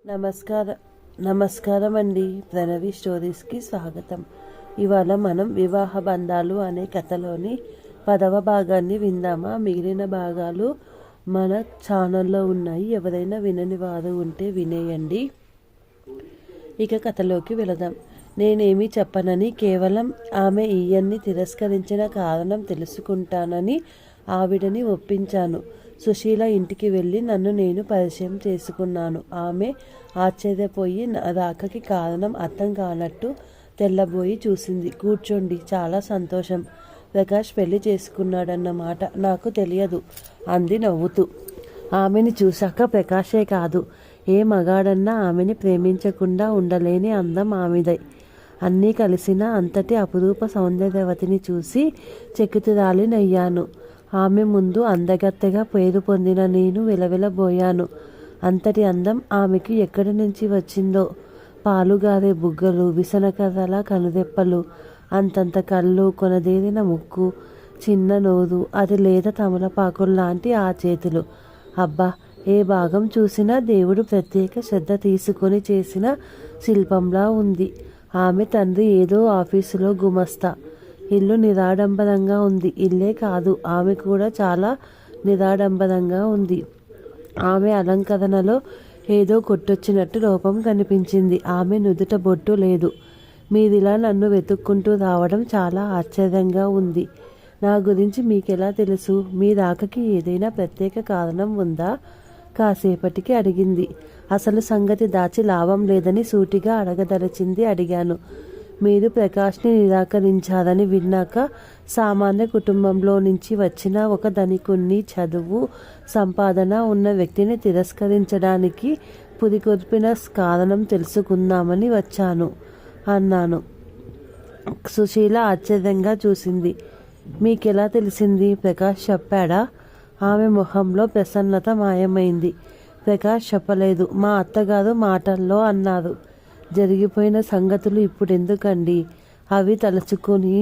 నమస్కారం అండి. ప్రణవి స్టోరీస్కి స్వాగతం. ఇవాళ మనం వివాహ బంధాలు అనే కథలోని 10వ భాగాన్ని విందామా? మిగిలిన భాగాలు మన ఛానల్లో ఉన్నాయి. ఎవరైనా వినని వారు ఉంటే వినేయండి. ఇక కథలోకి వెళదాం. నేనేమీ చెప్పనని, కేవలం ఆమె ఈయన్ని తిరస్కరించిన కారణం తెలుసుకుంటానని ఆవిడని ఒప్పించాను. సుశీల ఇంటికి వెళ్ళి నన్ను నేను పరిచయం చేసుకున్నాను. ఆమె ఆశ్చర్యపోయి నా రాకకి కారణం అర్థం కానట్టు తెల్లబోయి చూసింది. కూర్చోండి, చాలా సంతోషం. ప్రకాష్ పెళ్లి చేసుకున్నాడన్నమాట నాకు తెలియదు అంది నవ్వుతూ. ఆమెని చూశాక ప్రకాషే కాదు, ఏ మగాడన్నా ఆమెని ప్రేమించకుండా ఉండలేని అందం ఆమెదై. అన్నీ కలిసిన అంతటి అపురూప సౌందర్యవతిని చూసి చెక్కుతురాలినయ్యాను. ఆమె ముందు అందగత్తెగా పేరు పొందిన నేను విలవిలబోయాను. అంతటి అందం ఆమెకు ఎక్కడి నుంచి వచ్చిందో. పాలుగారే బుగ్గలు, విసనకర్రల కనురెప్పలు, అంతంత కళ్ళు, కొనదేరిన ముక్కు, చిన్న నోరు, అది లేత తమలపాకుల్లాంటి ఆ చేతులు. అబ్బా, ఏ భాగం చూసినా దేవుడు ప్రత్యేక శ్రద్ధ తీసుకొని చేసిన శిల్పంలా ఉంది. ఆమె తండ్రి ఏదో ఆఫీసులో గుమస్తా. ఇల్లు నిరాడంబరంగా ఉంది. ఇల్లే కాదు, ఆమె కూడా చాలా నిరాడంబరంగా ఉంది. ఆమె అలంకరణలో ఏదో కొట్టొచ్చినట్టు లోపం కనిపించింది. ఆమె నుదుట బొట్టు లేదు. మీరిలా నన్ను వెతుక్కుంటూ రావడం చాలా ఆశ్చర్యంగా ఉంది. నా గురించి మీకెలా తెలుసు? మీ రాకకి ఏదైనా ప్రత్యేక కారణం ఉందా? కాసేపటికి అడిగింది. అసలు సంగతి దాచి లాభం లేదని సూటిగా అడగదలచింది. అడిగాను. మీరు ప్రకాష్ని నిరాకరించారని విన్నాక సామాన్య కుటుంబంలో నుంచి వచ్చిన ఒక ధనికుణ్ణి, చదువు సంపాదన ఉన్న వ్యక్తిని తిరస్కరించడానికి పురికొల్పిన కారణం తెలుసుకుందామని వచ్చాను అన్నాను. సుశీల ఆశ్చర్యంగా చూసింది. మీకెలా తెలిసింది? ప్రకాష్ చెప్పాడా? ఆమె మొహంలో ప్రసన్నత మాయమైంది. ప్రకాష్ చెప్పలేదు, మా అత్తగారు మాటల్లో అన్నారు. జరిగిపోయిన సంగతులు ఇప్పుడెందుకండి? అవి తలుచుకొని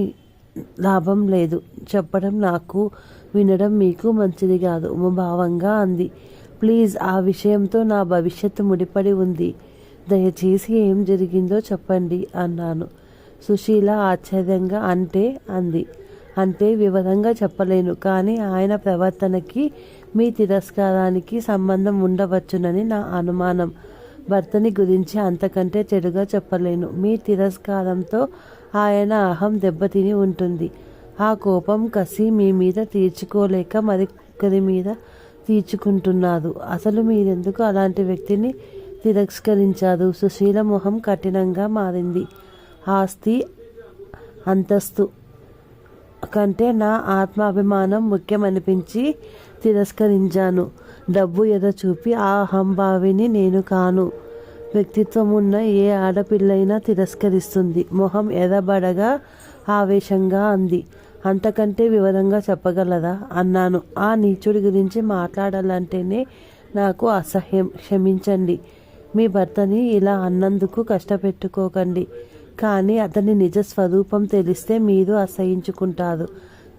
లాభం లేదు. చెప్పడం నాకు, వినడం మీకు మంచిది కాదు భావంగా అంది. ప్లీజ్, ఆ విషయంతో నా భవిష్యత్తు ముడిపడి ఉంది. దయచేసి ఏం జరిగిందో చెప్పండి అన్నాను. సుశీల ఆశ్చర్యంగా అంది. అంటే వివరంగా చెప్పలేను, కానీ ఆయన ప్రవర్తనకి మీ తిరస్కారానికి సంబంధం ఉండవచ్చునని నా అనుమానం. భర్తని గురించి అంతకంటే చెడుగా చెప్పలేను. మీ తిరస్కారంతో ఆయన అహం దెబ్బతిని ఉంటుంది. ఆ కోపం, కసి మీ మీద తీర్చుకోలేక మరొకరి మీద తీర్చుకుంటున్నారు. అసలు మీరెందుకు అలాంటి వ్యక్తిని తిరస్కరించారు? సుశీల మొహం కఠినంగా మారింది. ఆస్తి అంతస్తు కంటే నా ఆత్మాభిమానం ముఖ్యమనిపించి తిరస్కరించాను. డబ్బు ఎద చూపి ఆ అహంభావిని నేను కాను. వ్యక్తిత్వం ఉన్న ఏ ఆడపిల్లైనా తిరస్కరిస్తుంది. మొహం ఎర్రబడగా ఆవేశంగా అంది. అంతకంటే వివరంగా చెప్పగలరా అన్నాను. ఆ నీచుడి గురించి మాట్లాడాలంటేనే నాకు అసహ్యం. క్షమించండి. మీ భర్తని ఇలా అన్నందుకు కష్టపెట్టుకోకండి. కానీ అతని నిజ స్వరూపం తెలిస్తే మీరు అసహించుకుంటారు.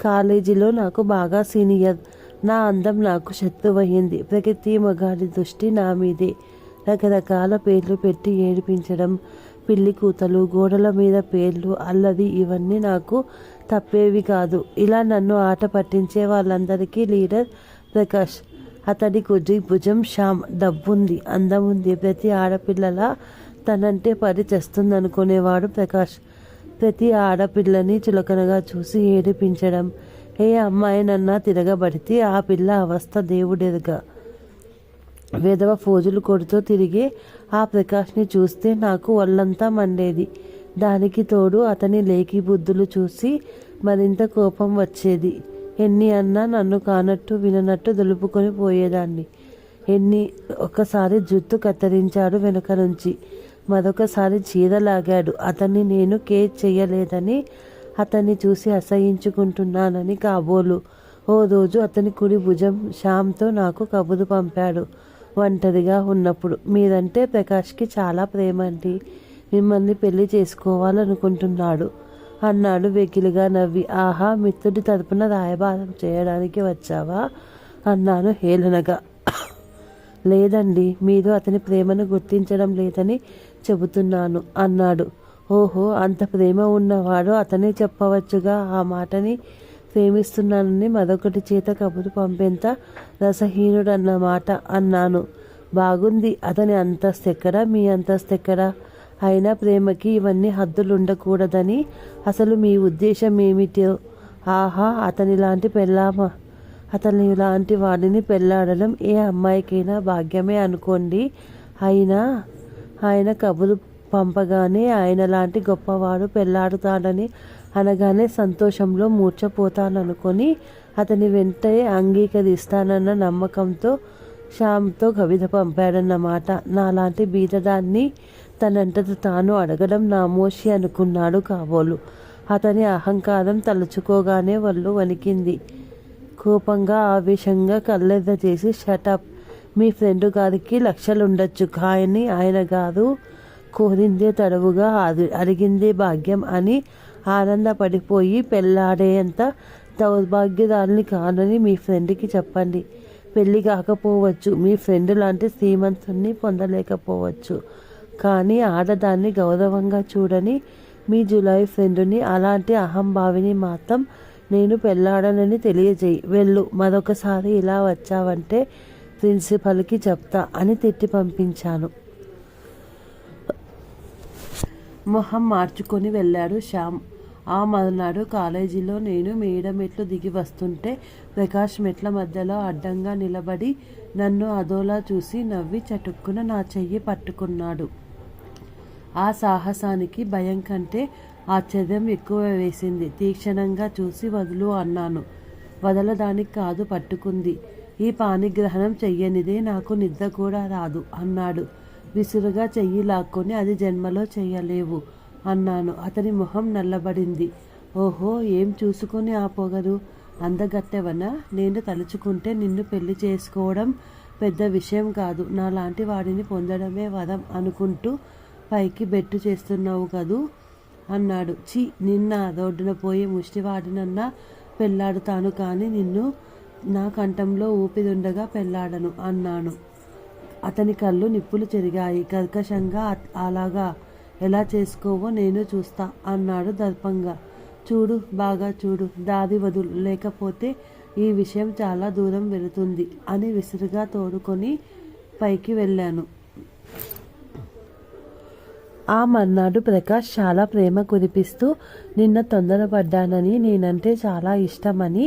కాలేజీలో నాకు బాగా సీనియర్. నా అందం నాకు శత్రువయింది. ప్రతి మగాడి దృష్టి నా మీదే. రకరకాల పేర్లు పెట్టి ఏడిపించడం, పిల్లి కూతలు, గోడల మీద పేర్లు, అల్లరి, ఇవన్నీ నాకు తప్పేవి కాదు. ఇలా నన్ను ఆట పట్టించే వాళ్ళందరికీ లీడర్ ప్రకాష్. అతడి కుడి భుజం శ్యామ్. డబ్బుంది, అందం ఉంది. ప్రతి ఆడపిల్లలా తనంటే పడి చేస్తుందనుకునేవాడు ప్రకాష్. ప్రతి ఆడపిల్లని చులకనగా చూసి ఏడిపించడం. ఏ అమ్మాయినన్నా తిరగబడితే ఆ పిల్ల అవస్థ దేవుడెరుగా. వెధవ ఫోజులు కొడుతూ తిరిగే ఆ ప్రకాష్ని చూస్తే నాకు ఒళ్ళంతా మండేది. దానికి తోడు అతని లేఖి బుద్ధులు చూసి మరింత కోపం వచ్చేది. ఎన్ని అన్నా నన్ను కానట్టు విననట్టు దులుపుకొని పోయేదాన్ని. ఒకసారి జుట్టు కత్తిరించాడు వెనుక నుంచి. మరొకసారి చీర లాగాడు. అతన్ని నేను కేర్ చెయ్యలేదని, అతన్ని చూసి అసహించుకుంటున్నానని కాబోలు. ఓ రోజు అతని కుడి భుజం శ్యామ్తో నాకు కబురు పంపాడు. ఒంటరిగా ఉన్నప్పుడు, మీరంటే ప్రకాష్కి చాలా ప్రేమ అండి. మిమ్మల్ని పెళ్లి చేసుకోవాలనుకుంటున్నాడు అన్నాడు వెకిలిగా నవ్వి. ఆహా, మిత్రుడి తరపున రాయబారం చేయడానికి వచ్చావా అన్నాను హేళనగా. లేదండి, మీరు అతని ప్రేమను గుర్తించడం లేదని చెబుతున్నాను అన్నాడు. ఓహో, అంత ప్రేమ ఉన్నవాడు అతనే చెప్పవచ్చుగా ఆ మాటని. ప్రేమిస్తున్నానని మరొకటి చేత కబురు పంపేంత రసహీనుడన్నమాట అన్నాను. బాగుంది, అతని అంతస్తు ఎక్కడా, మీ అంతస్తు ఎక్కడా? అయినా ప్రేమకి ఇవన్నీ హద్దులుండకూడదని అసలు మీ ఉద్దేశం ఏమిటో? ఆహా, అతని లాంటి వాడిని పెళ్ళాడడం ఏ అమ్మాయికైనా భాగ్యమే అనుకోండి. ఆయన కబురు పంపగానే ఆయన లాంటి గొప్పవాడు పెళ్ళాడుతాడని అనగానే సంతోషంలో మూర్ఛపోతాననుకొని అతని వెంటే అంగీకరిస్తానన్న నమ్మకంతో శ్యామ్తో కవిత పంపాడన్నమాట. నాలాంటి బీదదాన్ని తనంతట తాను అడగడం నామోషి అనుకున్నాడు కాబోలు. అతని అహంకారం తలుచుకోగానే ఒళ్ళు వణికింది. కోపంగా ఆవేశంగా కళ్ళెర్ర చేసి, షటప్, మీ ఫ్రెండు గారికి లక్షలుండొచ్చు, కానీ ఆయన గారు కోరిందే తడవుగా అడిగిందే భాగ్యం అని ఆనందపడిపోయి పెళ్ళాడేంత దౌర్భాగ్యదాల్ని కానని మీ ఫ్రెండ్కి చెప్పండి. పెళ్ళి కాకపోవచ్చు, మీ ఫ్రెండ్ లాంటి శ్రీమంతుణ్ణి పొందలేకపోవచ్చు, కానీ ఆడదాన్ని గౌరవంగా చూడని మీ జులాయి ఫ్రెండుని, అలాంటి అహంభావిని మాత్రం నేను పెళ్ళాడనని తెలియజేయి. వెళ్ళు, మరొకసారి ఇలా వచ్చావంటే ప్రిన్సిపల్కి చెప్తా అని తిట్టి పంపించాను. మొహం మార్చుకొని వెళ్ళాడు శ్యామ్. ఆ మరునాడు కాలేజీలో నేను మేడ మెట్లు దిగి వస్తుంటే ప్రకాష్ మెట్ల మధ్యలో అడ్డంగా నిలబడి నన్ను అదోలా చూసి నవ్వి చటుక్కున నా చెయ్యి పట్టుకున్నాడు. ఆ సాహసానికి భయం కంటే ఆశ్చర్యం ఎక్కువ వేసింది. తీక్షణంగా చూసి వదులు అన్నాను. వదలడానికి కాదు, పట్టుకుంది. ఈ పాణిగ్రహణం చెయ్యనిదే నాకు నిద్ర కూడా రాదు అన్నాడు. విసురుగా చెయ్యి లాక్కొని అది జన్మలో చెయ్యలేవు అన్నాను. అతని మొహం నల్లబడింది. ఓహో, ఏం చూసుకొని ఆ పొగరు? అందగత్తెవనా? నేను తలుచుకుంటే నిన్ను పెళ్లి చేసుకోవడం పెద్ద విషయం కాదు, నాలాంటి వాడిని పొందడమే వరం అనుకుంటూ పైకి బెట్టు చేస్తున్నావు కదూ అన్నాడు. చి, నిన్న రోడ్డున పోయి ముష్టివాడినన్నా పెళ్ళాడుతాను, కానీ నిన్ను నా కంఠంలో ఊపిరుండగా పెళ్ళాడను అన్నాను. అతని కళ్ళు నిప్పులు చెరిగాయి. కర్కశంగా, అలాగా, ఎలా చేసుకోవో నేను చూస్తా అన్నాడు దర్పంగా. చూడు, బాగా చూడు, దారి వదులు, లేకపోతే ఈ విషయం చాలా దూరం వెళుతుంది అని విసురుగా తోడుకొని పైకి వెళ్ళాను. ఆ మర్నాడు ప్రకాష్ చాలా ప్రేమ కురిపిస్తూ నిన్న తొందరపడ్డానని, నేనంటే చాలా ఇష్టమని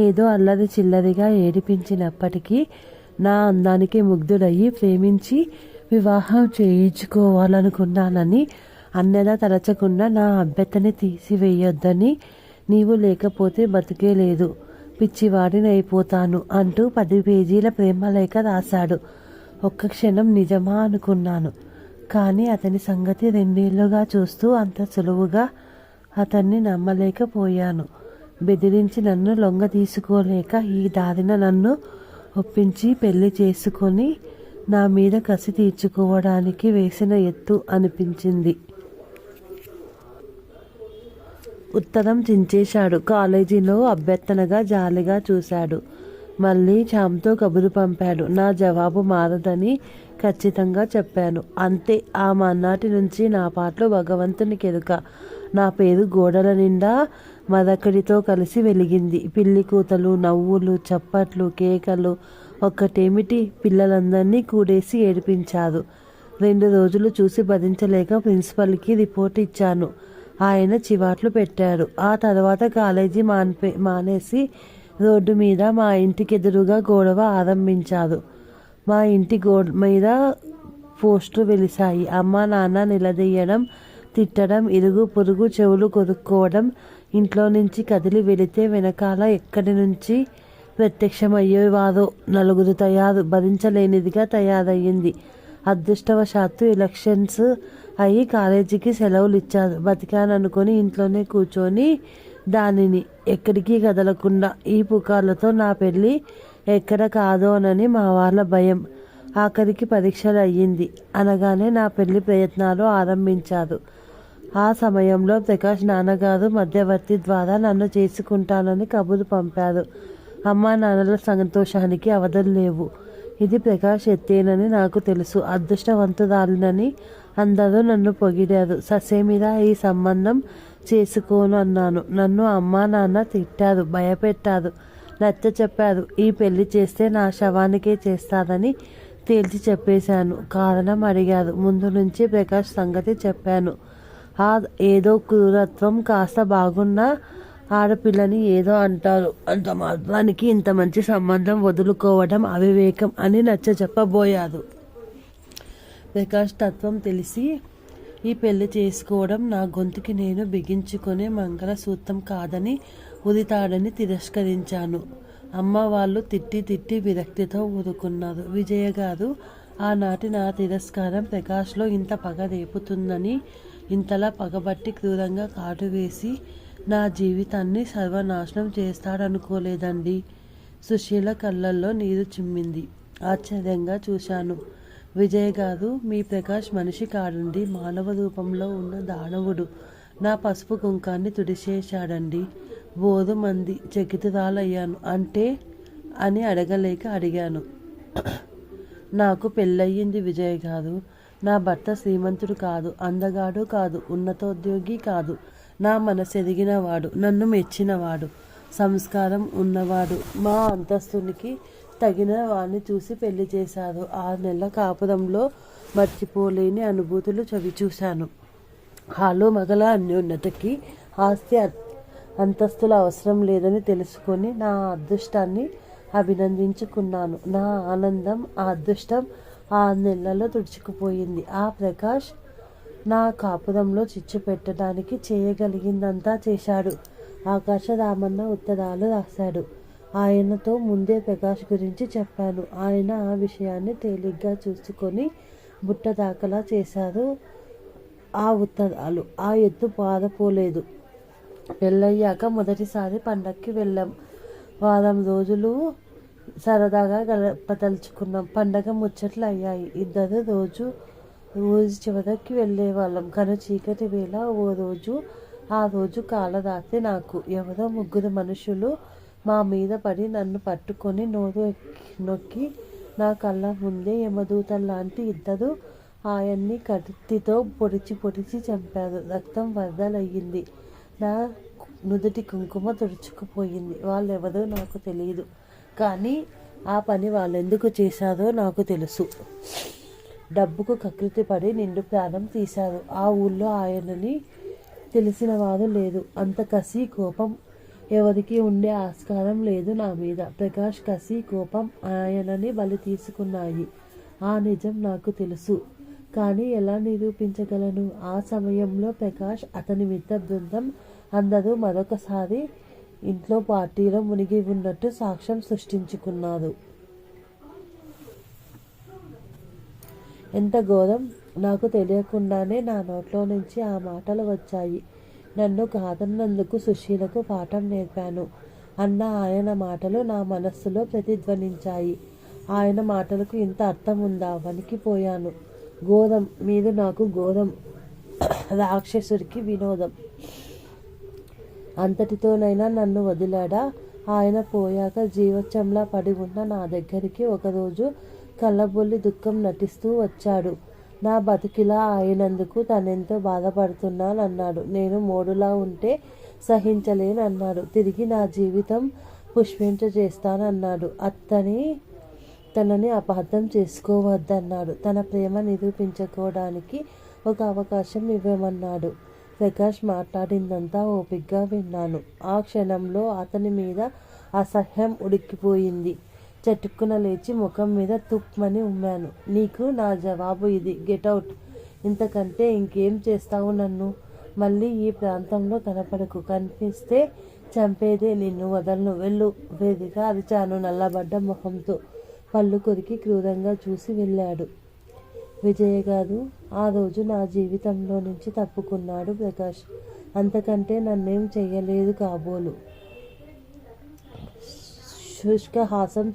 ఏదో అల్లరి చిల్లరిగా ఏడిపించినప్పటికీ నా అందానికి ముగ్ధుడయ్యి ప్రేమించి వివాహం చేయించుకోవాలనుకున్నానని, అన్నదా తలచకుండా నా అభ్యర్థని తీసివేయొద్దని, నీవు లేకపోతే బతికే లేదు, పిచ్చివాడినైపోతాను అంటూ 10 పేజీల ప్రేమలేఖ రాశాడు. ఒక్క క్షణం నిజమా అనుకున్నాను. కానీ అతని సంగతి 2 ఏళ్లుగా చూస్తూ అంత సులువుగా అతన్ని నమ్మలేకపోయాను. బెదిరించి నన్ను లొంగ తీసుకోలేక ఈ దారిన నన్ను ఒప్పించి పెళ్లి చేసుకొని నా మీద కసి తీర్చుకోవడానికి వేసిన ఎత్తు అనిపించింది. ఉత్తరం చించేశాడు. కాలేజీలో అభ్యర్థనగా జాలిగా చూశాడు. మళ్ళీ శ్యామ్తో కబురు పంపాడు. నా జవాబు మారదని ఖచ్చితంగా చెప్పాను. అంతే. ఆ మర్నాటి నుంచి నా పాటలు భగవంతునికెరుక. నా పేరు గోడల నిండా మరొకడితో కలిసి వెలిగింది. పిల్లి కూతలు, నవ్వులు, చప్పట్లు, కేకలు, ఒక్కటేమిటి, పిల్లలందరినీ కూడేసి ఏడిపించారు. 2 రోజులు చూసి భరించలేక ప్రిన్సిపల్కి రిపోర్ట్ ఇచ్చాను. ఆయన చివాట్లు పెట్టారు. ఆ తర్వాత కాలేజీ మానేసి రోడ్డు మీద మా ఇంటికెదురుగా గొడవ ఆరంభించారు. మా ఇంటి గోడ మీద పోస్టులు వెలిశాయి. అమ్మ నాన్న నిలదీయడం, తిట్టడం, ఇరుగు పొరుగు చెవులు కొరుక్కోవడం. ఇంట్లో నుంచి కదిలి వెళితే వెనకాల ఎక్కడి నుంచి ప్రత్యక్షమయ్యేవారో 4 భరించలేనిదిగా తయారయ్యింది. అదృష్టవశాత్తు ఎలక్షన్స్ అయ్యి కాలేజీకి సెలవులు ఇచ్చారు. బతికాననుకొని ఇంట్లోనే కూర్చొని దానిని ఎక్కడికి కదలకుండా ఈ పుకార్లతో నా పెళ్ళి ఎక్కడ కాదోనని మా వాళ్ళ భయం. ఆఖరికి పరీక్షలు అయ్యింది అనగానే నా పెళ్లి ప్రయత్నాలు ఆరంభించారు. ఆ సమయంలో ప్రకాష్ నాన్నగారు మధ్యవర్తి ద్వారా నన్ను చేసుకుంటానని కబురు పంపారు. అమ్మా నాన్నల సంతోషానికి అవధులు లేవు. ఇది ప్రకాష్ ఎత్తేనని నాకు తెలుసు. అదృష్టవంతురాలినని అందరూ నన్ను పొగిడారు. ససేమిరా ఈ సంబంధం చేసుకోను అన్నాను. నన్ను అమ్మా నాన్న తిట్టారు, భయపెట్టారు, నచ్చ చెప్పారు. ఈ పెళ్లి చేస్తే నా శవానికే చేస్తారని తేల్చి చెప్పేశాను. కారణం అడిగారు. ముందు నుంచి ప్రకాష్ సంగతి చెప్పాను. ఏదో క్రూరత్వం, కాస్త బాగున్న ఆడపిల్లని ఏదో అంటారు, అంత మాత్రానికి ఇంత మంచి సంబంధం వదులుకోవడం అవివేకం అని నచ్చ చెప్పబోయారు. ప్రకాష్ తత్వం తెలిసి ఈ పెళ్లి చేసుకోవడం నా గొంతుకి నేను బిగించుకునే మంగళసూత్రం కాదని, ఉదితాడని తిరస్కరించాను. అమ్మ వాళ్ళు తిట్టి తిట్టి విరక్తితో ఊరుకున్నారు. విజయ గారు ఆనాటి నా తిరస్కారం ప్రకాష్లో ఇంత పగ రేపుతుందని, ఇంతలా పగబట్టి క్రూరంగా కాటు వేసి నా జీవితాన్ని సర్వనాశనం చేస్తాడనుకోలేదండి. సుశీల కళ్ళల్లో నీరు చిమ్మింది. ఆశ్చర్యంగా చూశాను. విజయ్ గారు, మీ ప్రకాష్ మనిషి కాడండి, మానవ రూపంలో ఉన్న దానవుడు. నా పసుపు కుంకాన్ని తుడిచేశాడండి. బోరు మంది చకితురాలయ్యాను. అంటే అని అడగలేక అడిగాను. నాకు పెళ్ళయింది విజయ్ గారు. నా భర్త శ్రీమంతుడు కాదు, అందగాడు కాదు, ఉన్నతోద్యోగి కాదు. నా మనసెరిగినవాడు, నన్ను మెచ్చినవాడు, సంస్కారం ఉన్నవాడు. మా అంతస్తునికి తగిన వాణ్ణి చూసి పెళ్లి చేశారు. 6 నెలల కాపురంలో మర్చిపోలేని అనుభూతులు చవిచూశాను. హాలో మగల అన్యోన్నతకి ఆస్తి అంతస్తుల అవసరం లేదని తెలుసుకొని నా అదృష్టాన్ని అభినందించుకున్నాను. నా ఆనందం, ఆ అదృష్టం 6 నెలల్లో తుడుచుకుపోయింది. ఆ ప్రకాష్ నా కాపురంలో చిచ్చు పెట్టడానికి చేయగలిగిందంతా చేశాడు. ఆకాశరామన్న ఉత్తరాలు రాశాడు. ఆయనతో ముందే ప్రకాష్ గురించి చెప్పాను. ఆయన ఆ విషయాన్ని తేలిగ్గా చూసుకొని బుట్ట దాఖలా చేశారు. ఆ ఉత్తరాలు ఆ ఎత్తు పారపోలేదు. పెళ్ళయ్యాక మొదటిసారి పండక్కి వెళ్ళాం. వారం రోజులు సరదాగా గడపదలుచుకున్నాం. పండగ ముచ్చట్లు అయ్యాయి. ఇద్దరు రోజు చివరికి వెళ్ళేవాళ్ళం. కను చీకటి వేళ ఆ రోజు కాలరాత్రి నాకు ఎవరో 3 మనుషులు మా మీద పడి నన్ను పట్టుకొని నోరు నొక్కి నా కళ్ళ ముందే యమదూతల్లాంటి ఇద్దరు ఆయన్ని కత్తితో పొడిచి చంపారు. రక్తం వరదలయ్యింది. నా నుదుటి కుంకుమ తుడుచుకుపోయింది. వాళ్ళెవరో నాకు తెలియదు, కానీ ఆ పని వాళ్ళెందుకు చేశారో నాకు తెలుసు. డబ్బుకు కకృతి పడి నిండు ప్రాణం తీశారు. ఆ ఊళ్ళో ఆయనని తెలిసిన వారు లేరు. అంత కసి, కోపం ఎవరికి ఉండే ఆస్కారం లేదు నా మీద. ప్రకాష్ కసి, కోపం ఆయనని బలి తీసుకున్నాయి. ఆ నిజం నాకు తెలుసు, కానీ ఎలా నిరూపించగలను? ఆ సమయంలో ప్రకాష్, అతని మిత్ర బృందం అందరూ మరొకసారి ఇంట్లో పార్టీలో మునిగి ఉన్నట్టు సాక్ష్యం సృష్టించుకున్నారు. ఎంత ఘోరం! నాకు తెలియకుండానే నా నోట్లో నుంచి ఆ మాటలు వచ్చాయి. నన్ను కాదన్నందుకు సుశీలకు పాఠం నేర్పాను అన్న ఆయన మాటలు నా మనస్సులో ప్రతిధ్వనించాయి. ఆయన మాటలకు ఇంత అర్థం ఉందా? వణికిపోయాను. ఘోరం, మీరు నాకు ఘోరం, రాక్షసుడికి వినోదం. అంతటితోనైనా నన్ను వదిలాడా? ఆయన పోయాక జీవోత్సవంలా పడి ఉన్న నా దగ్గరికి ఒకరోజు కళ్ళబొల్లి దుఃఖం నటిస్తూ వచ్చాడు. నా బతుకిలా అయినందుకు తనెంతో బాధపడుతున్నానన్నాడు. నేను మోడులా ఉంటే సహించలేనన్నాడు. తిరిగి నా జీవితం పుష్పించేస్తానన్నాడు. తనని అపార్థం చేసుకోవద్దన్నాడు. తన ప్రేమ నిరూపించుకోవడానికి ఒక అవకాశం ఇవ్వమన్నాడు. ప్రకాష్ మాట్లాడిందంతా ఓపిగ్గా విన్నాను. ఆ క్షణంలో అతని మీద అసహ్యం ఉడికిపోయింది. చటుక్కున లేచి ముఖం మీద తుప్మని ఉమ్మాను. నీకు నా జవాబు ఇది, గెటౌట్. ఇంతకంటే ఇంకేం చేస్తావు నన్ను? మళ్ళీ ఈ ప్రాంతంలో కనపడకు. కనిపిస్తే చంపేదే, నిన్ను వదలను, వెళ్ళు. వేదిగా అరిచాను నల్లబడ్డ మొహంతో. పళ్ళు కొరికి క్రూరంగా చూసి వెళ్ళాడు. విజయ్ గారు, ఆ రోజు నా జీవితంలో నుంచి తప్పుకున్నాడు ప్రకాష్. అంతకంటే నన్నేం చెయ్యలేదు కాబోలు. శుష్కహాసం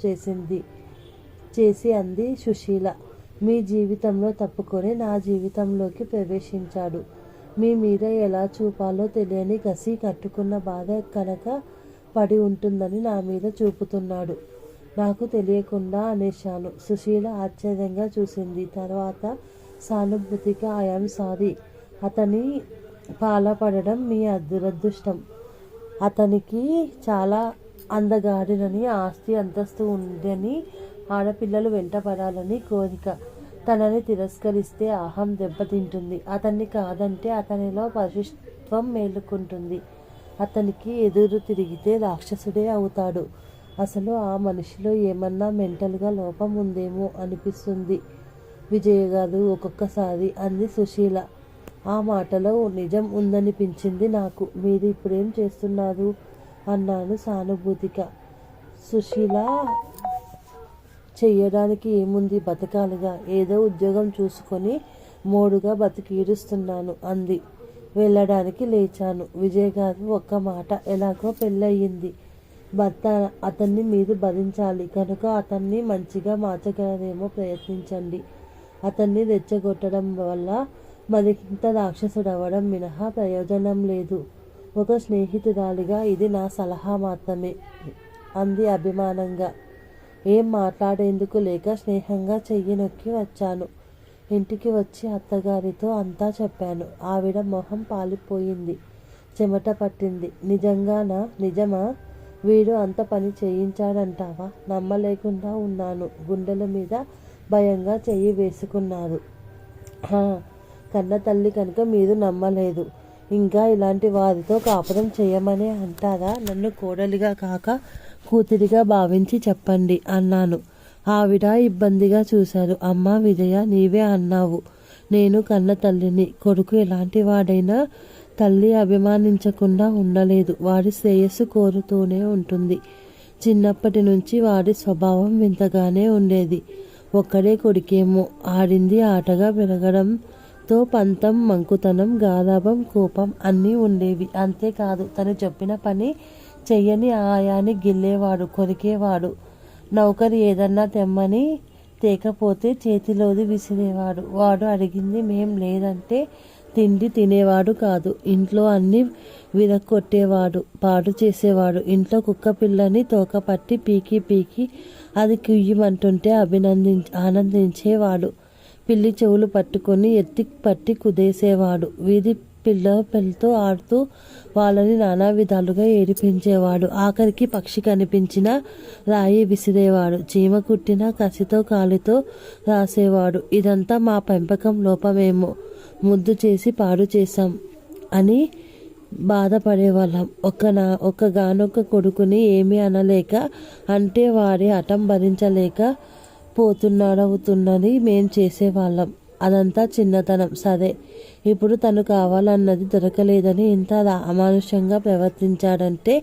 చేసి అంది సుశీల. మీ జీవితంలో తప్పుకొని నా జీవితంలోకి ప్రవేశించాడు. మీ మీద ఎలా చూపాలో తెలియని కసి, కట్టుకున్న బాధ కనుక పడి ఉంటుందని నా మీద చూపుతున్నాడు. నాకు తెలియకుండా అనేశాను. సుశీల ఆశ్చర్యంగా చూసింది. తర్వాత సానుభూతిగా ఐఆమ్ సారీ. అతని పాలపడడం మీ దురదృష్టం. అతనికి చాలా అందగాడినని, ఆస్తి అంతస్తు ఉందని, ఆడపిల్లలు వెంటపడాలని కోరిక. తనని తిరస్కరిస్తే అహం దెబ్బతింటుంది. అతన్ని కాదంటే అతనిలో పశుత్వం మేలుకుంటుంది. అతనికి ఎదురు తిరిగితే రాక్షసుడే అవుతాడు. అసలు ఆ మనిషిలో ఏమన్నా మెంటల్గా లోపం ఉందేమో అనిపిస్తుంది విజయ్ గారు ఒక్కొక్కసారి అంది సుశీల. ఆ మాటలో నిజం ఉందనిపించింది నాకు. మీరు ఇప్పుడేం చేస్తున్నారు అన్నాను సానుభూతిగా. సుశీల చెయ్యడానికి ఏముంది, బతకాలిగా, ఏదో ఉద్యోగం చూసుకొని మోడుగా బతికీడుస్తున్నాను అంది. వెళ్ళడానికి లేచాను. విజయ్ గారు ఒక్క మాట, ఎలాగో పెళ్ళయింది. భర్త అతన్ని మీరు భరించాలి కనుక అతన్ని మంచిగా మార్చగలరేమో ప్రయత్నించండి. అతన్ని రెచ్చగొట్టడం వల్ల మరింత రాక్షసుడవడం మినహా ప్రయోజనం లేదు. ఒక స్నేహితురాలిగా ఇది నా సలహా మాత్రమే అంది అభిమానంగా. ఏం మాట్లాడేందుకు లేక స్నేహంగా చెయ్యి నొక్కి వచ్చాను. ఇంటికి వచ్చి అత్తగారితో అంతా చెప్పాను. ఆవిడ మొహం పాలిపోయింది. చెమట పట్టింది. నిజంగానా? నిజమా? వీడు అంత పని చేయించాడంటావా? నమ్మలేకుండా ఉన్నాను. గుండెల మీద భయంగా చెయ్యి వేసుకున్నారు. కన్న తల్లి కనుక మీరు నమ్మలేదు. ఇంకా ఇలాంటి వారితో కాపురం చేయమని అంటారా? నన్ను కోడలిగా కాక కూతురిగా భావించి చెప్పండి అన్నాను. ఆవిడ ఇబ్బందిగా చూశారు. అమ్మా విజయ, నీవే అన్నావు. నేను కన్న తల్లిని. కొడుకు ఎలాంటి వాడైనా తల్లి అభిమానించకుండా ఉండలేదు. వాడి శ్రేయస్సు కోరుతూనే ఉంటుంది. చిన్నప్పటి నుంచి వాడి స్వభావం వింతగానే ఉండేది. ఒక్కడే కొడుకేమో. ఆడింది ఆటగా పెరగడంతో పంతం, మంకుతనం, గారాబం, కోపం అన్నీ ఉండేవి. అంతేకాదు తను చెప్పిన పని చెయ్యని ఆయాని గిల్లేవాడు, కొరికేవాడు. నౌకరు ఏదన్నా తెమ్మని తేకపోతే చేతిలోది విసిరేవాడు. వాడు అడిగింది మేం లేదంటే తిండి తినేవాడు కాదు. ఇంట్లో అన్నీ విరక్కొట్టేవాడు, పాడు చేసేవాడు. ఇంట్లో కుక్క పిల్లని తోక పట్టి పీకి పీకి అది కుయ్యమంటుంటే ఆనందించేవాడు. పిల్లి చెవులు పట్టుకొని ఎత్తి పట్టి కుదేసేవాడు. వీధి పిల్లతో ఆడుతూ వాళ్ళని నానా విధాలుగా ఏడిపించేవాడు. ఆఖరికి పక్షి కనిపించిన రాయి విసిరేవాడు. చీమ కుట్టిన కసితో కాలితో రాసేవాడు. ఇదంతా మా పెంపకం లోపమేమో, ముద్దు చేసి పాడు చేశాం అని బాధపడేవాళ్ళం. ఒక్కగానొక్క కొడుకుని ఏమీ అనలేక, అంటే వాడి హఠం భరించలేక పోతున్నాడవుతున్నది మేం చేసేవాళ్ళం. అదంతా చిన్నతనం. సరే, ఇప్పుడు తను కావాలన్నది దొరకలేదని ఇంత అమానుషంగా ప్రవర్తించాడంటే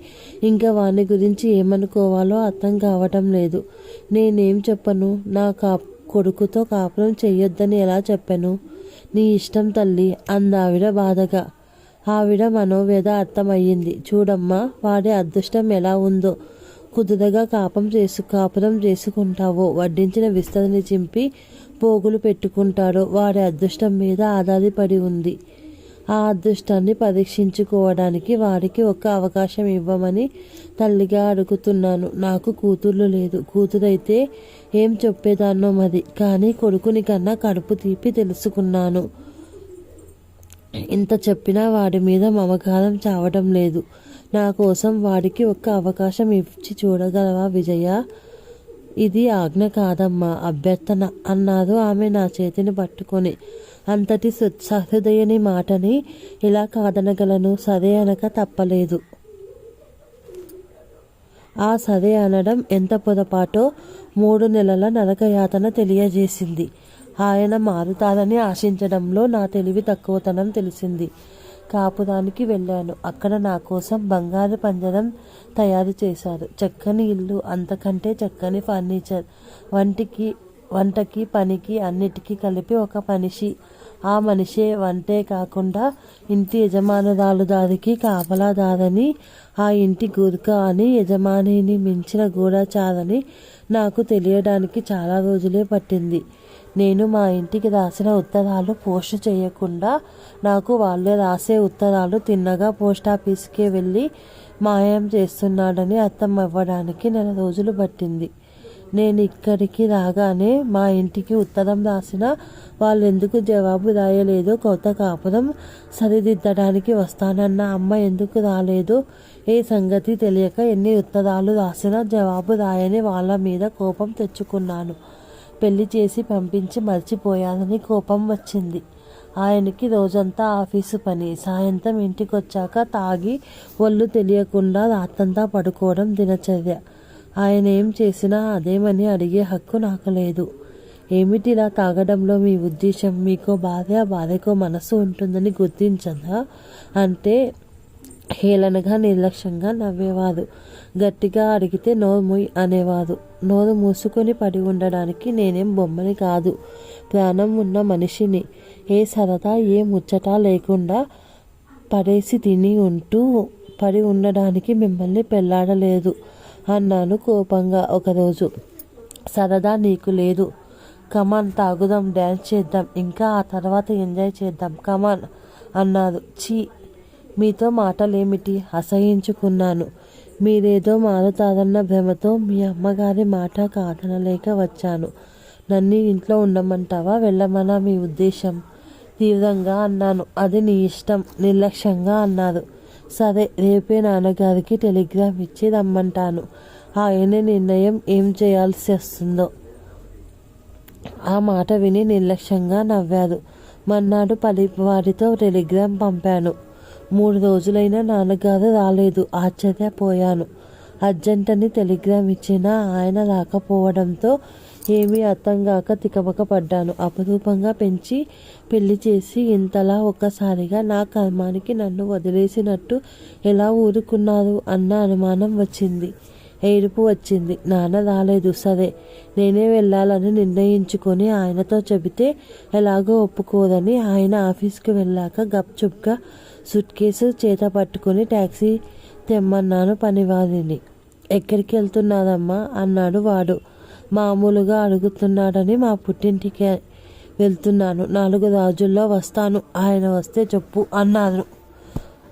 ఇంకా వాని గురించి ఏమనుకోవాలో అర్థం కావటం లేదు. నేనేం చెప్పను? నా కొడుకుతో కాపురం చెయ్యొద్దని ఎలా చెప్పను? నీ ఇష్టం తల్లి అందావిడ బాధగా. ఆవిడ మనోవేద అర్థమయ్యింది. చూడమ్మా, వాడి అదృష్టం ఎలా ఉందో. కుదురగా కాపురం చేసుకుంటావో, వడ్డించిన విస్తరిని చింపి పోగులు పెట్టుకుంటాడో వాడి అదృష్టం మీద ఆధారపడి ఉంది. ఆ అదృష్టాన్ని పరీక్షించుకోవడానికి వాడికి ఒక్క అవకాశం ఇవ్వమని తల్లిగా అడుగుతున్నాను. నాకు కూతుర్లు లేదు. కూతురైతే ఏం చెప్పేదాన్నో మరి. కానీ కొడుకుని కన్నా కడుపు తీపి తెలుసుకున్నాను. ఇంత చెప్పినా వాడి మీద మమకారం చావడం లేదు. నా కోసం వాడికి ఒక్క అవకాశం ఇచ్చి చూడగలవా విజయ? ఇది ఆజ్ఞ కాదమ్మా, అభ్యర్థన అన్నారు ఆమె నా చేతిని పట్టుకొని. అంతటి సహృదయని మాటని ఇలా కాదనగలను? సరే అనక తప్పలేదు. ఆ సరే అనడం ఎంత పొరపాటో 3 నెలల నరకయాతన తెలియజేసింది. ఆయన మారుతారని ఆశించడంలో నా తెలివి తక్కువతనం తెలిసింది. కాపురానికి వెళ్ళాను. అక్కడ నా కోసం బంగారు పంజరం తయారు చేశారు. చక్కని ఇల్లు, అంతకంటే చక్కని ఫర్నిచర్, వంటకి పనికి అన్నిటికీ కలిపి ఒక మనిషి. ఆ మనిషే వంటే కాకుండా ఇంటి యజమానురాలు దారికి కాపలాదారని, ఆ ఇంటి గుర్క అని, యజమానిని మించిన గూఢచారని నాకు తెలియడానికి చాలా రోజులే పట్టింది. నేను మా ఇంటికి రాసిన ఉత్తరాలు పోస్ట్ చేయకుండా నాకు వాళ్ళే రాసే ఉత్తరాలు తిన్నగా పోస్టాఫీస్కే వెళ్ళి మాయం చేస్తున్నాడని అర్థం అవ్వడానికి 1 నెల రోజులు పట్టింది. నేను ఇక్కడికి రాగానే మా ఇంటికి ఉత్తరం రాసిన వాళ్ళు ఎందుకు జవాబు రాయలేదో, కొత్త కాపురం సరిదిద్దడానికి వస్తానన్న అమ్మ ఎందుకు రాలేదు, ఏ సంగతి తెలియక ఎన్ని ఉత్తరాలు రాసినా జవాబు రాయని వాళ్ళ మీద కోపం తెచ్చుకున్నాను. పెళ్లి చేసి పంపించి మర్చిపోయానని కోపం వచ్చింది. ఆయనకి రోజంతా ఆఫీసు పని, సాయంత్రం ఇంటికొచ్చాక తాగి ఒళ్ళు తెలియకుండా రాత్రంతా పడుకోవడం దినచర్య. ఆయన ఏం చేసినా అదేమని అడిగే హక్కు నాకు లేదు. ఏమిటిలా తాగడంలో మీ ఉద్దేశం? మీకో భార్య, భార్యకో మనసు ఉంటుందని గుర్తించదా అంటే హేళనగా నిర్లక్ష్యంగా నవ్వేవారు. గట్టిగా అడిగితే నోరు మూయ్ అనేవారు. నోరు మూసుకొని పడి ఉండడానికి నేనేం బొమ్మని కాదు, ప్రాణం ఉన్న మనిషిని. ఏ సరదా ఏ ముచ్చట లేకుండా పడేసి పడి ఉండడానికి మిమ్మల్ని పెళ్లాడలేదు అన్నాను కోపంగా ఒకరోజు. సరదా నీకు లేదు. కమాన్ తాగుదాం, డ్యాన్స్ చేద్దాం, ఇంకా ఆ తర్వాత ఎంజాయ్ చేద్దాం, కమాన్ అన్నారు. ఛీ, మీతో మాటలేమిటి? అసహించుకున్నాను. మీరేదో మారుతారన్న భ్రమతో మీ అమ్మగారి మాట కాదనలేక వచ్చాను. నన్ను ఇంట్లో ఉండమంటావా, వెళ్ళమనా మీ ఉద్దేశం? తీవ్రంగా అన్నాను. అది నీ ఇష్టం, నిర్లక్ష్యంగా అన్నారు. సరే, రేపే నాన్నగారికి టెలిగ్రామ్ ఇచ్చి రమ్మంటాను. ఆయనే నిర్ణయం ఏం చేయాల్సి వస్తుందో. ఆ మాట విని నిర్లక్ష్యంగా నవ్వారు. మర్నాడు వాడితో టెలిగ్రామ్ పంపాను. 3 రోజులైనా నాన్నగారు రాలేదు. ఆశ్చర్యపోయాను. అర్జెంటని టెలిగ్రామ్ ఇచ్చినా ఆయన రాకపోవడంతో ఏమీ అర్థం కాక తికమక పడ్డాను. అపురూపంగా పెంచి పెళ్లి చేసి ఇంతలా ఒక్కసారిగా నా కర్మానికి నన్ను వదిలేసినట్టు ఎలా ఊరుకున్నారు అన్న అనుమానం వచ్చింది. ఏడుపు వచ్చింది. నాన్న రాలేదు. సరే, నేనే వెళ్ళాలని నిర్ణయించుకొని ఆయనతో చెబితే ఎలాగో ఒప్పుకోదని ఆయన ఆఫీస్కి వెళ్ళాక గప్చుప్గా సూట్ కేసు చేత పట్టుకుని ట్యాక్సీ తెమ్మన్నాను పనివారిని. ఎక్కడికి వెళ్తున్నారమ్మా అన్నాడు వాడు. మామూలుగా అడుగుతున్నాడని మా పుట్టింటికి వెళ్తున్నాను. 4 రోజుల్లో వస్తాను. ఆయన వస్తే చెప్పు అన్నారు.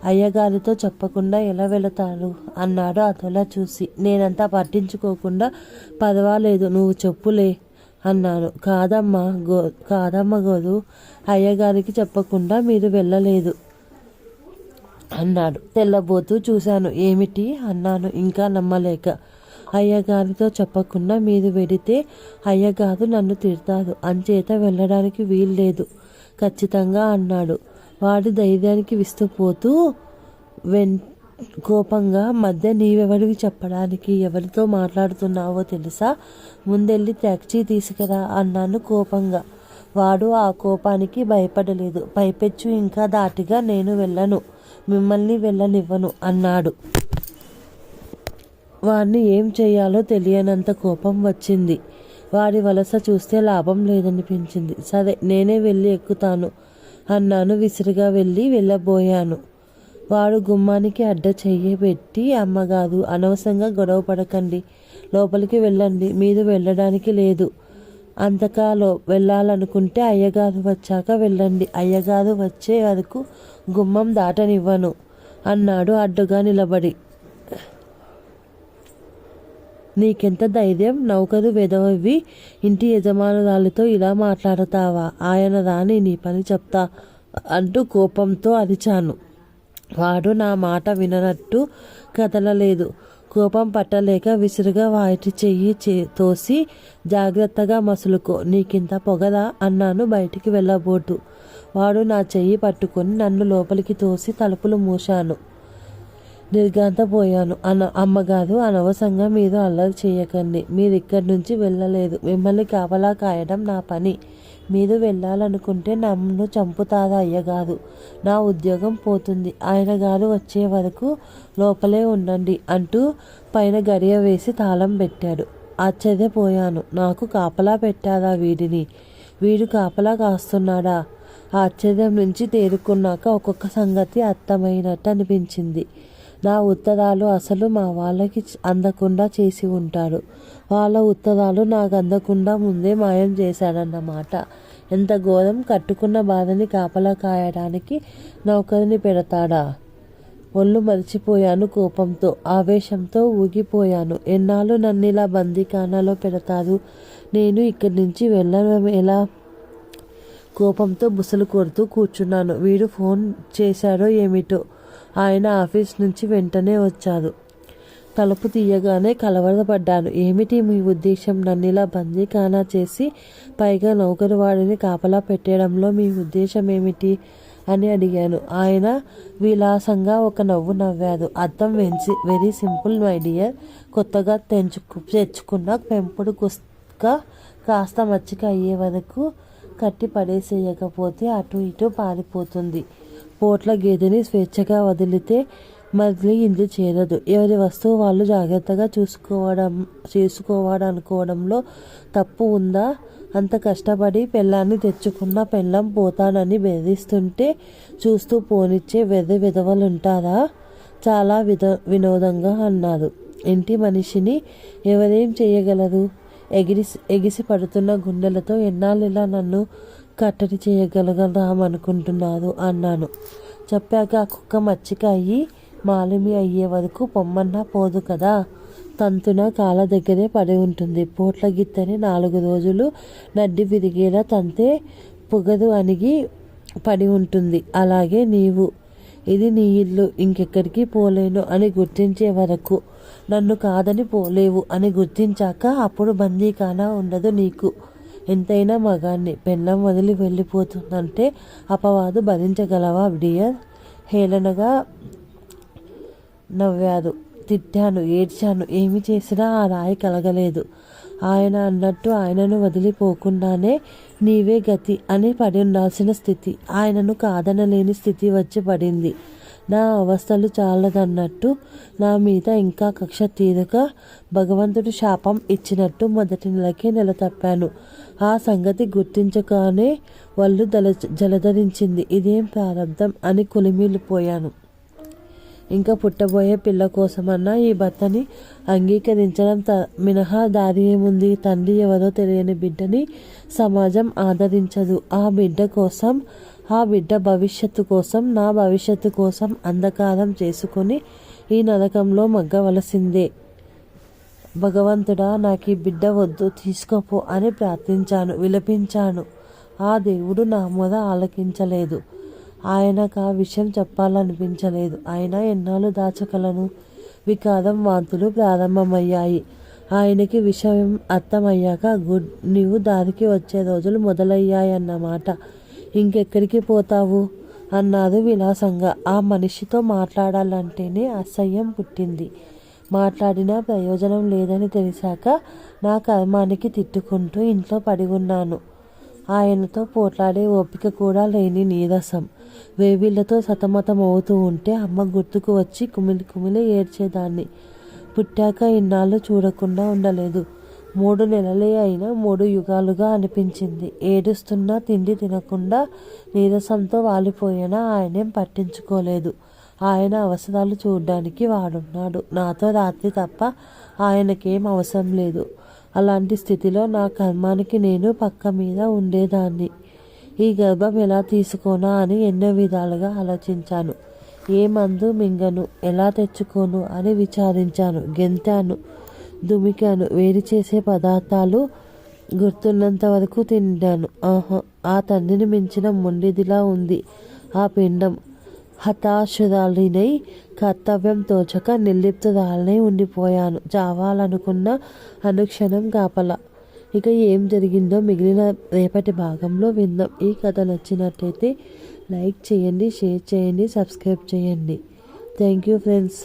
అయ్యగారితో చెప్పకుండా ఎలా వెళతాడు అన్నాడు అతలా చూసి. నేనంతా పట్టించుకోకుండా పర్వాలేదు, నువ్వు చెప్పులే అన్నాను. కాదమ్మ గోరు, అయ్యగారికి చెప్పకుండా మీరు వెళ్ళలేదు అన్నాడు. తెల్లబోతూ చూశాను. ఏమిటి అన్నాను ఇంకా నమ్మలేక. అయ్యగారితో చెప్పకుండా మీరు వెడితే అయ్యగారు నన్ను తిడతారు, అంచేత వెళ్ళడానికి వీల్లేదు ఖచ్చితంగా అన్నాడు. వాడి ధైర్యానికి విస్తుపోతూ కోపంగా, మధ్య నీవెవడివి చెప్పడానికి? ఎవరితో మాట్లాడుతున్నావో తెలుసా? ముందెళ్ళి ట్యాక్సీ తీసుకురా అన్నాను కోపంగా. వాడు ఆ కోపానికి భయపడలేదు. పైపెచ్చు ఇంకా దాటిగా నేను వెళ్ళను, మిమ్మల్ని వెళ్ళనివ్వను అన్నాడు. వాడిని ఏం చేయాలో తెలియనంత కోపం వచ్చింది. వాడి వలస చూస్తే లాభం లేదనిపించింది. సరే, నేనే వెళ్ళి ఎక్కుతాను అన్నాను. విసిరిగా వెళ్ళబోయాను. వాడు గుమ్మానికి అడ్డ చెయ్యి పెట్టి, అమ్మగారు, అనవసరంగా గొడవ పడకండి, లోపలికి వెళ్ళండి, మీరు వెళ్ళడానికి లేదు. అంతకా వెళ్ళాలనుకుంటే అయ్యగారు వచ్చాక వెళ్ళండి, అయ్యగారు వచ్చే వరకు గుమ్మం దాటనివ్వను అన్నాడు అడ్డుగా నిలబడి. నీకెంత ధైర్యం? నౌకరు వెదవవి ఇంటి యజమానురాలితో ఇలా మాట్లాడతావా? ఆయన రాని నీ పని చెప్తా అంటూ కోపంతో అరిచాను. వాడు నా మాట విననట్టు కదలలేదు. కోపం పట్టలేక విసురుగా వాటి చెయ్యి తోసి, జాగ్రత్తగా మసులుకో, నీకింత పొగరా అన్నాను బయటికి వెళ్ళబోతూ. వాడు నా చెయ్యి పట్టుకొని నన్ను లోపలికి తోసి తలుపులు మూశాను. నిర్ఘాంతపోయాను. అమ్మగారు, అనవసరంగా మీరు అల్లరి చేయకండి. మీరు ఇక్కడి నుంచి వెళ్ళలేదు. మిమ్మల్ని కాపలా కాయడం నా పని. మీరు వెళ్ళాలనుకుంటే నన్ను చంపుతారా అయ్యగారు? నా ఉద్యోగం పోతుంది. ఆయన గారు వచ్చే వరకు లోపలే ఉండండి అంటూ పైన గడియ వేసి తాళం పెట్టాడు. ఆశ్చర్యపోయాను. నాకు కాపలా పెట్టారా వీడిని? వీడు కాపలా కాస్తున్నాడా? ఆశ్చర్యం నుంచి తేరుకున్నాక ఒక్కొక్క సంగతి అర్థమైనట్టు అనిపించింది. నా ఉత్తరాలు అసలు మా వాళ్ళకి అందకుండా చేసి ఉంటాడు. వాళ్ళ ఉత్తరాలు నాకు అందకుండా ముందే మాయం చేశాడన్నమాట. ఎంత ఘోరం! కట్టుకున్న బాధని కాపలా కాయడానికి నౌకరిని పెడతాడా? ఒళ్ళు మరిచిపోయాను కోపంతో, ఆవేశంతో ఊగిపోయాను. ఎన్నాళ్ళు నన్నిలా బందీఖానాలో పెడతారు? నేను ఇక్కడి నుంచి వెళ్ళడం ఎలా? కోపంతో బుసలు కొడుతూ కూర్చున్నాను. వీడు ఫోన్ చేశాడో ఏమిటో. ఆయన ఆఫీస్ నుంచి వెంటనే వచ్చారు. తలుపు తీయగానే కలవరపడ్డాను. ఏమిటి మీ ఉద్దేశం? నన్నిలా బందీఖానా చేసి పైగా నౌకరు వాడిని కాపలా పెట్టడంలో మీ ఉద్దేశం ఏమిటి అని అడిగాను. ఆయన విలాసంగా ఒక నవ్వు నవ్వారు. అర్థం వెరీ సింపుల్ మై డియర్. కొత్తగా తెచ్చుకున్న పెంపుడు కుక్క కాస్త మచ్చిక అయ్యే వరకు కట్టి పడేసేయకపోతే అటు ఇటు పారిపోతుంది. పోట్ల గేదెని స్వేచ్ఛగా వదిలితే మళ్ళీ ఇంటి చేరదు. ఎవరి వస్తువు వాళ్ళు జాగ్రత్తగా చేసుకోవాలనుకోవడంలో తప్పు ఉందా? అంత కష్టపడి పెళ్ళాన్ని తెచ్చుకున్న పెళ్ళం పోతానని బెదిరిస్తుంటే చూస్తూ పోనిచ్చే విధవలుంటారా? చాలా వినోదంగా అన్నారు. ఇంటి మనిషిని ఎవరేం చేయగలరు? ఎగిసి పడుతున్న గుండెలతో ఎన్నాళ్ళు ఇలా నన్ను కట్టడి చేయగలగదామనుకుంటున్నారు అన్నాను. చెప్పాక ఆ కుక్క మచ్చిక అయ్యి మాలిమి అయ్యే వరకు పొమ్మన్నా పోదు కదా. తంతున కాళ్ళ దగ్గరే పడి ఉంటుంది. పోట్ల గిత్తని 4 రోజులు నడ్డి విరిగేలా తంతే పొగదు అణిగి పడి ఉంటుంది. అలాగే నీవు. ఇది నీ ఇల్లు, ఇంకెక్కడికి పోలేను అని గుర్తించే వరకు, నన్ను కాదని పోలేవు అని గుర్తించాక అప్పుడు బందీఖానా ఉండదు నీకు. ఎంతైనా మగాన్ని పెళ్ళం వదిలి వెళ్ళిపోతుందంటే అపవాదు భరించగలవా డియర్? హేళనగా నవ్వారు. తిట్టాను, ఏడ్చాను. ఏమి చేసినా ఆ రాయి కలగలేదు. ఆయన అన్నట్టు ఆయనను వదిలిపోకుండానే నీవే గతి అని పడి ఉండాల్సిన స్థితి, ఆయనను కాదనలేని స్థితి వచ్చి పడింది. నా అవస్థలు చాలదన్నట్టు నా మీద ఇంకా కక్ష తీరక భగవంతుడు శాపం ఇచ్చినట్టు మొదటి నెలకే నెల తప్పాను. ఆ సంగతి గుర్తించగానే వాళ్ళు జలధరించింది. ఇదేం ప్రారంధం అని కులిమిలిపోయాను. ఇంకా పుట్టబోయే పిల్ల కోసమన్నా ఈ భర్తని అంగీకరించడం మినహా దారి ఏముంది? తండ్రి ఎవరో తెలియని బిడ్డని సమాజం ఆదరించదు. ఆ బిడ్డ భవిష్యత్తు కోసం, నా భవిష్యత్తు కోసం అంధకారం చేసుకొని ఈ నరకంలో మగ్గవలసిందే. భగవంతుడా, నాకు ఈ బిడ్డ వద్దు, తీసుకోపో అని ప్రార్థించాను, విలపించాను. ఆ దేవుడు నా మొర ఆలకించలేదు. ఆయనకు ఆ విషయం చెప్పాలనిపించలేదు. అయినా ఎన్నాళ్ళు దాచగలను? వికారం, వాంతులు ప్రారంభమయ్యాయి. ఆయనకి విషయం అర్థమయ్యాక నీవు దారికి వచ్చే రోజులు మొదలయ్యాయన్నమాట. ఇంకెక్కడికి పోతావు అన్నారు విలాసంగా. ఆ మనిషితో మాట్లాడాలంటేనే అసహ్యం పుట్టింది. మాట్లాడినా ప్రయోజనం లేదని తెలిసాక నా కర్మానికి తిట్టుకుంటూ ఇంట్లో పడి ఉన్నాను. ఆయనతో పోట్లాడే ఓపిక కూడా లేని నీరసం, వేవిళ్లతో సతమతమవుతూ ఉంటే అమ్మ గుర్తుకు వచ్చి కుమిలి ఏడ్చేదాన్ని. పుట్టాక ఇన్నాళ్ళు చూడకుండా ఉండలేదు. 3 నెలలే అయినా 3 యుగాలుగా అనిపించింది. ఏడుస్తున్నా, తిండి తినకుండా నీరసంతో వాలిపోయినా ఆయనేం పట్టించుకోలేదు. ఆయన అవసరాలు చూడ్డానికి వాడున్నాడు. నాతో రాత్రి తప్ప ఆయనకేం అవసరం లేదు. అలాంటి స్థితిలో నా కర్మానికి నేను పక్క మీద ఉండేదాన్ని. ఈ గర్భం ఎలా తీసుకోనా అని ఎన్నో విధాలుగా ఆలోచించాను. ఏ మందు మింగను, ఎలా తెచ్చుకోను అని విచారించాను. గెంతాను, దుమికాను. వేడి చేసే పదార్థాలు గుర్తున్నంత వరకు తిన్నాను. ఆ తండ్రిని మించిన మొండిదిలా ఉంది ఆ పిండం. హతాశురాలినై కర్తవ్యం తోచక నిర్లిప్తురాలినై ఉండిపోయాను. చావాలనుకున్న అనుక్షణం కాపలా. ఇక ఏం జరిగిందో మిగిలిన రేపటి భాగంలో విందాం. ఈ కథ నచ్చినట్టయితే లైక్ చేయండి, షేర్ చేయండి, సబ్స్క్రైబ్ చేయండి. Thank you friends.